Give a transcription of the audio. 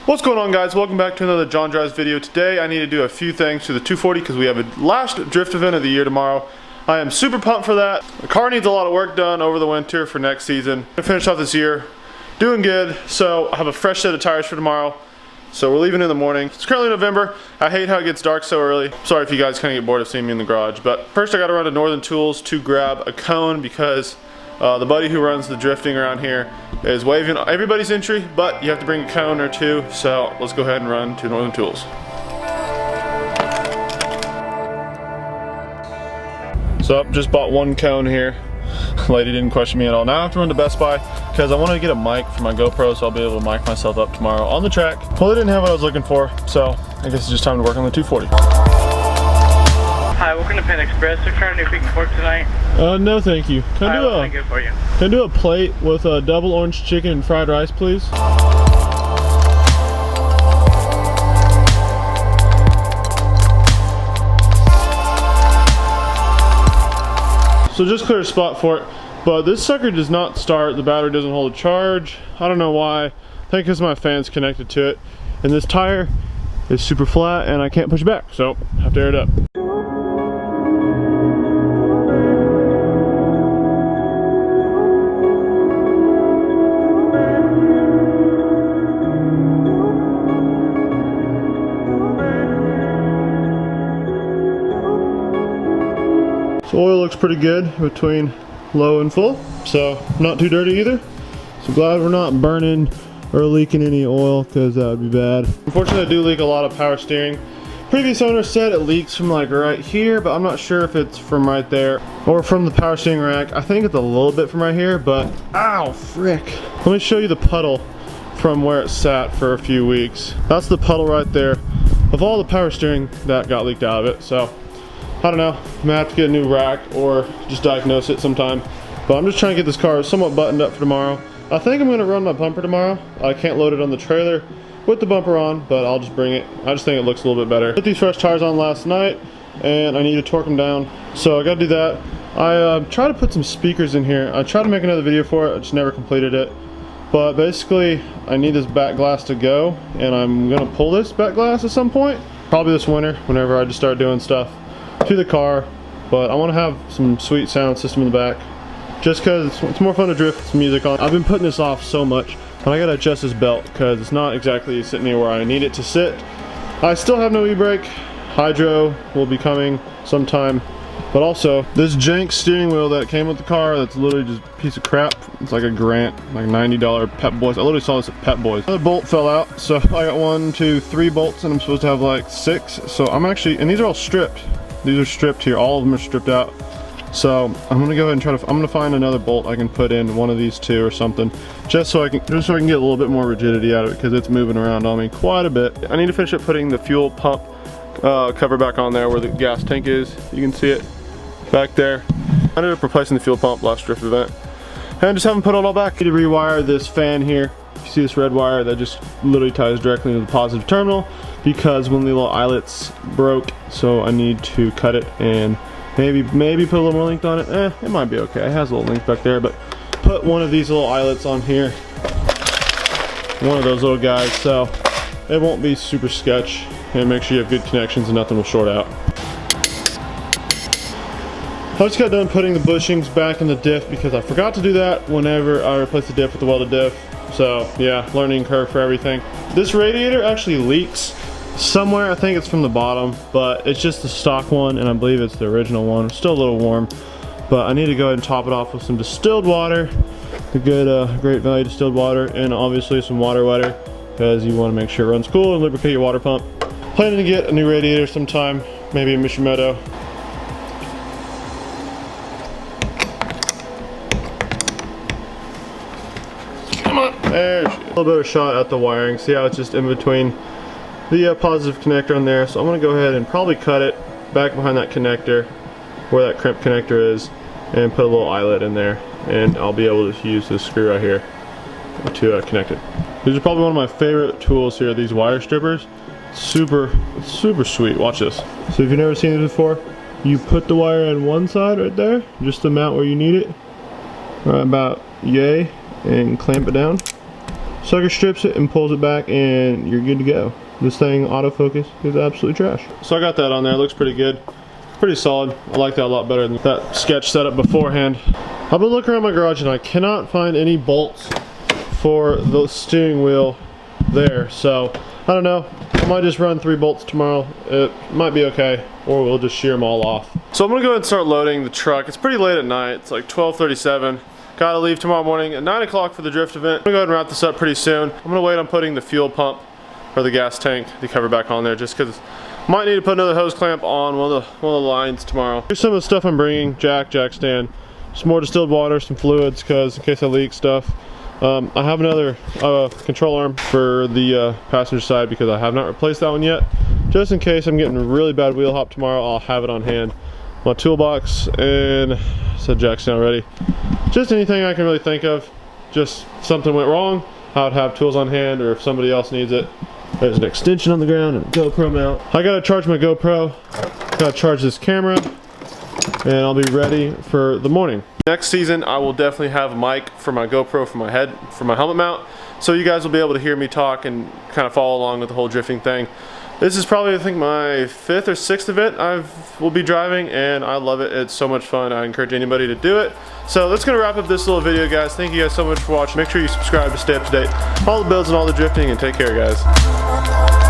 What's going on, guys? Welcome back to another John Drives video. Today I need to do a few things to the 240 because we have a last drift event of the year tomorrow. I am super pumped for that. The car needs a lot of work done over the winter for next season. I'm gonna finish off this year doing good, so I have a fresh set of tires for tomorrow. So we're leaving in the morning. It's currently November. I hate how it gets dark so early. Sorry if you guys kind of get bored of seeing me in the garage, but first I gotta run to Northern Tools to grab a cone because the buddy who runs the drifting around here is waiving everybody's entry, but you have to bring a cone or two, so let's go ahead and run to Northern Tools. So I just bought one cone here. Lady didn't question me at all. Now I have to run to Best Buy because I wanted to get a mic for my GoPro, so I'll be able to mic myself up tomorrow on the track. Well, they didn't have what I was looking for, so I guess it's just time to work on the 240. Hi, welcome to Pan Express. They're trying to do vegan pork tonight. No thank you. Can I do a plate with a double orange chicken and fried rice, please? So just clear a spot for it, but this sucker does not start. The battery doesn't hold a charge. I don't know why. I think because my fan's connected to it. And this tire is super flat and I can't push it back, so I have to air it up. So oil looks pretty good between low and full, so not too dirty either. So glad we're not burning or leaking any oil because that would be bad. Unfortunately, I do leak a lot of power steering. Previous owner said it leaks from like right here, but I'm not sure if it's from right there or from the power steering rack. I think it's a little bit from right here, but ow, frick. Let me show you the puddle from where it sat for a few weeks. That's the puddle right there of all the power steering that got leaked out of it. So I don't know, I might have to get a new rack or just diagnose it sometime. But I'm just trying to get this car somewhat buttoned up for tomorrow. I think I'm gonna run my bumper tomorrow. I can't load it on the trailer with the bumper on, but I'll just bring it. I just think it looks a little bit better. Put these fresh tires on last night and I need to torque them down. So I gotta do that. I tried to put some speakers in here. I tried to make another video for it, I just never completed it. But basically, I need this back glass to go and I'm gonna pull this back glass at some point. Probably this winter, whenever I just start doing stuff to the car, but I want to have some sweet sound system in the back just because it's more fun to drift with some music on. I've been putting this off so much, but I gotta adjust this belt because it's not exactly sitting near where I need it to sit. I still have no e-brake. Hydro will be coming sometime, but also this jank steering wheel that came with the car that's literally just a piece of crap. It's like a Grant, like $90 Pep Boys. I literally saw this at Pep Boys. Another bolt fell out, so I got 1, 2, 3 bolts and I'm supposed to have like 6. So I'm actually, and these are all stripped. These are stripped here, all of them are stripped out. So I'm gonna go ahead and try to, I'm gonna find another bolt I can put in one of these two or something, just so I can get a little bit more rigidity out of it because it's moving around on me quite a bit. I need to finish up putting the fuel pump cover back on there where the gas tank is. You can see it back there. I ended up replacing the fuel pump last drift event and just haven't put it all back. I need to rewire this fan here. You see this red wire that just literally ties directly into the positive terminal because one of the little eyelets broke, so I need to cut it and maybe put a little more length on it. It might be okay. It has a little length back there, but put one of these little eyelets on here, one of those little guys, so it won't be super sketch, and make sure you have good connections and nothing will short out. I just got done putting the bushings back in the diff because I forgot to do that whenever I replaced the diff with the welded diff. So yeah, learning curve for everything. This radiator actually leaks somewhere. I think it's from the bottom, but it's just the stock one and I believe it's the original one. It's still a little warm, but I need to go ahead and top it off with some distilled water, the good Great Value distilled water, and obviously some water wetter because you want to make sure it runs cool and lubricate your water pump. Planning to get a new radiator sometime, maybe a Mishimoto. Come on, there she is. A little bit of a shot at the wiring. See how it's just in between the positive connector on there. So I'm going to go ahead and probably cut it back behind that connector where that crimp connector is and put a little eyelet in there, and I'll be able to use this screw right here to connect it. These are probably one of my favorite tools here, these wire strippers. Super sweet. Watch this. So if you've never seen this before, you put the wire on one side right there, just the amount where you need it, right about yay, and clamp it down. sucker strips it and pulls it back, and you're good to go. This thing autofocus is absolutely trash. So I got that on there. It looks pretty good, pretty solid. I like that a lot better than that sketch setup beforehand. I've been looking around my garage and I cannot find any bolts for the steering wheel there, so I don't know. I might just run 3 bolts tomorrow. It might be okay, or we'll just shear them all off. So I'm gonna go ahead and start loading the truck. It's pretty late at night. It's like 12:37. Gotta leave tomorrow morning at 9 o'clock for the drift event. I'm gonna go ahead and wrap this up pretty soon. I'm gonna wait on putting the fuel pump or the gas tank, the cover back on there, just because might need to put another hose clamp on one of the lines tomorrow. Here's some of the stuff I'm bringing: jack stand, some more distilled water, some fluids, because in case I leak stuff. I have another control arm for the passenger side because I have not replaced that one yet. Just in case I'm getting a really bad wheel hop tomorrow, I'll have it on hand. My toolbox, and said jack stand already. Just anything I can really think of. Just something went wrong, I would have tools on hand, or if somebody else needs it. There's an extension on the ground and a GoPro mount. I gotta charge my GoPro, gotta charge this camera, and I'll be ready for the morning. Next season, I will definitely have a mic for my GoPro for my head, for my helmet mount, so you guys will be able to hear me talk and kind of follow along with the whole drifting thing. This is probably, I think, my 5th or 6th event I will be driving, and I love it. It's so much fun. I encourage anybody to do it. So that's gonna wrap up this little video, guys. Thank you guys so much for watching. Make sure you subscribe to stay up to date, all the builds and all the drifting, and take care, guys.